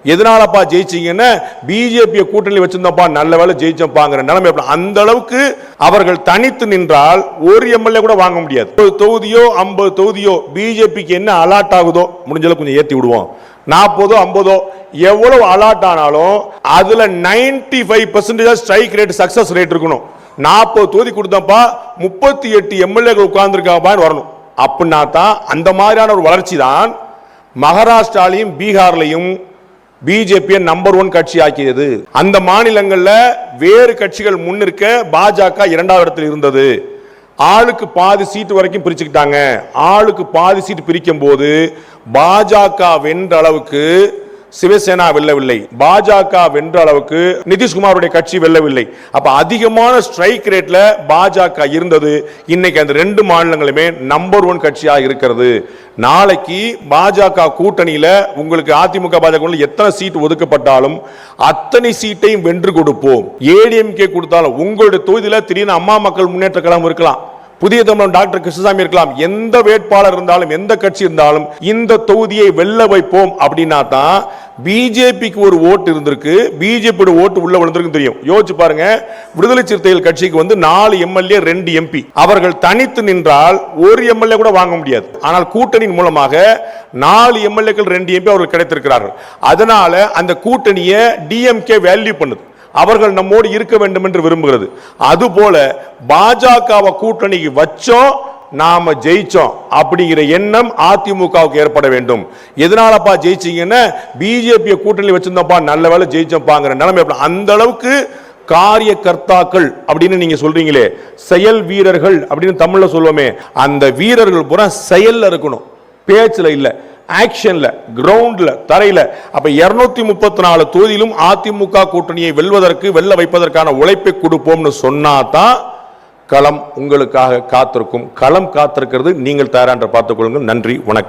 எதனாலப்பா ஜெயிச்சீங்கன்னா BJP கூட்டணி வச்சிருந்தப்பா, நல்ல வேலை ஜெயிச்சப்பாங்கிற நிலைமை. அந்த அளவுக்கு அவர்கள் தனித்து நின்றால் ஒரு எம்எல்ஏ கூட வாங்க முடியாது. 10 தொகுதியோ 50 தொகுதியோ பிஜேபிக்கு என்ன அலாட் ஆகுதோ முடிஞ்ச அளவுக்கு கொஞ்சம் ஏத்தி விடுவோம். 40 50 எவ்வளவு அலாட் ஆனாலும் அதுல 95% ஸ்ட்ரைக் ரேட் சக்சஸ் ரேட் இருக்கணும். 40 தொகுதி கொடுத்தப்பா 38 எம்எல்ஏக்கள் உட்கார்ந்துருக்காப்பான்னு வரணும். அப்படின்னா தான் அந்த மாதிரியான ஒரு வளர்ச்சி தான் மகாராஷ்டிராலையும் பீகார்லையும் பிஜேபி நம்பர் 1 கட்சி ஆக்கியது. அந்த மாநிலங்கள்ல வேறு கட்சிகள் முன்னிற்க பாஜக 2வது இடத்தில் இருந்தது. ஆளுக்கு பாதி சீட்டு வரைக்கும் பிரிச்சுக்கிட்டாங்க. ஆளுக்கு பாதி சீட்டு பிரிக்கும் போது பாஜக வென்ற அளவுக்கு சிவசேனா வெல்லவில்லை, பாஜக வென்ற அளவுக்கு நிதிஷ்குமாருடைய கட்சி வெல்லவில்லை. அப்ப அதிகமான ஸ்ட்ரைக் ரேட்ல பாஜக இருந்தது. இன்னைக்கு அந்த 2 மாநிலங்களுமே நம்பர் 1 கட்சியாக இருக்கிறது. நாளைக்கு பாஜக கூட்டணியில உங்களுக்கு அதிமுக பாஜக எத்தனை சீட் ஒதுக்கப்பட்டாலும் அத்தனை சீட்டையும் வென்று கொடுப்போம். ஏடிஎம்கே கொடுத்தாலும் உங்களுடைய தொகுதியில திடீர்னு அம்மா மக்கள் முன்னேற்ற கழகம் இருக்கலாம், புதிய தமிழன் டாக்டர் கிருஷ்ணசாமி இருக்கலாம், எந்த வேட்பாளர் இருந்தாலும் எந்த கட்சி இருந்தாலும் இந்த தொகுதியை வெல்ல வைப்போம். அப்படின்னா தான் பிஜேபிக்கு ஒரு ஓட்டு இருந்திருக்கு, பிஜேபி ஓட்டு உள்ள விழுந்திருக்கு தெரியும். யோசிச்சு பாருங்க, விடுதலை சிறுத்தைகள் கட்சிக்கு 4 எம்எல்ஏ 2 எம்பி. அவர்கள் தனித்து நின்றால் ஒரு எம்எல்ஏ கூட வாங்க முடியாது. ஆனால் கூட்டணியின் மூலமாக 4 எம்எல்ஏக்கள் 2 எம்பி அவர்கள் கிடைத்திருக்கிறார்கள். அதனால அந்த கூட்டணியை டிஎம்கே வேல்யூ பண்ணுது, அவர்கள் நம்மோடு இருக்க வேண்டும் என்று விரும்புகிறது. அதுபோல பாஜகவை கூட்டணிக்கு வச்சோம், நாம ஜெயிச்சோம் அப்படிங்கிற எண்ணம் அதிமுகவுக்கு ஏற்பட வேண்டும். எதனாலப்பா ஜெயிச்சீங்கன்னா பிஜேபி கூட்டணி வச்சிருந்தப்பா, நல்ல வேலை ஜெயிச்சப்பாங்கிற நிலைமை. அந்த அளவுக்கு காரியகர்த்தாக்கள் அப்படின்னு நீங்க சொல்றீங்களே, செயல் வீரர்கள் அப்படின்னு தமிழ்ல சொல்லுவோமே, அந்த வீரர்கள் பூரா செயல்ல இருக்கணும், பேச்சுல இல்ல, ஆக்ஷன்ல, கிரவுண்ட்ல, தரையில. அப்ப 234 தொகுதியிலும் அதிமுக கூட்டணியை வெல்ல வைப்பதற்கான உழைப்பை கொடுப்போம்னு சொன்னாதான் களம் உங்களுக்காக காத்திருக்கும். களம் காத்திருக்கிறது, நீங்கள் தயாரா பார்த்துக் கொள்ளுங்கள். நன்றி, வணக்கம்.